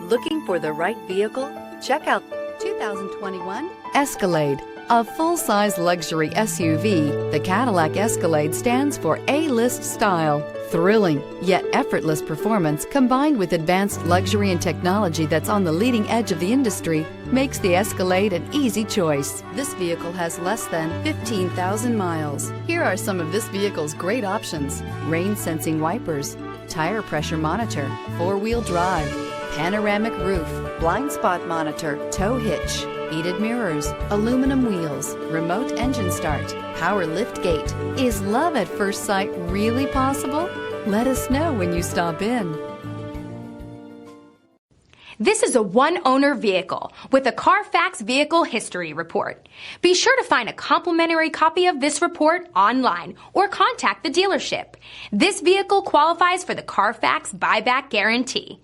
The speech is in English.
Looking for the right vehicle? Check out 2021 Escalade. A full-size luxury SUV, the Cadillac Escalade stands for A-list style. Thrilling, yet effortless performance combined with advanced luxury and technology that's on the leading edge of the industry makes the Escalade an easy choice. This vehicle has less than 15,000 miles. Here are some of this vehicle's great options: rain-sensing wipers, tire pressure monitor, four-wheel drive, panoramic roof, blind spot monitor, tow hitch, heated mirrors, aluminum wheels, remote engine start, power lift gate. Is love at first sight really possible? Let us know when you stop in. This is a one-owner vehicle with a Carfax Vehicle History Report. Be sure to find a complimentary copy of this report online or contact the dealership. This vehicle qualifies for the Carfax Buyback Guarantee.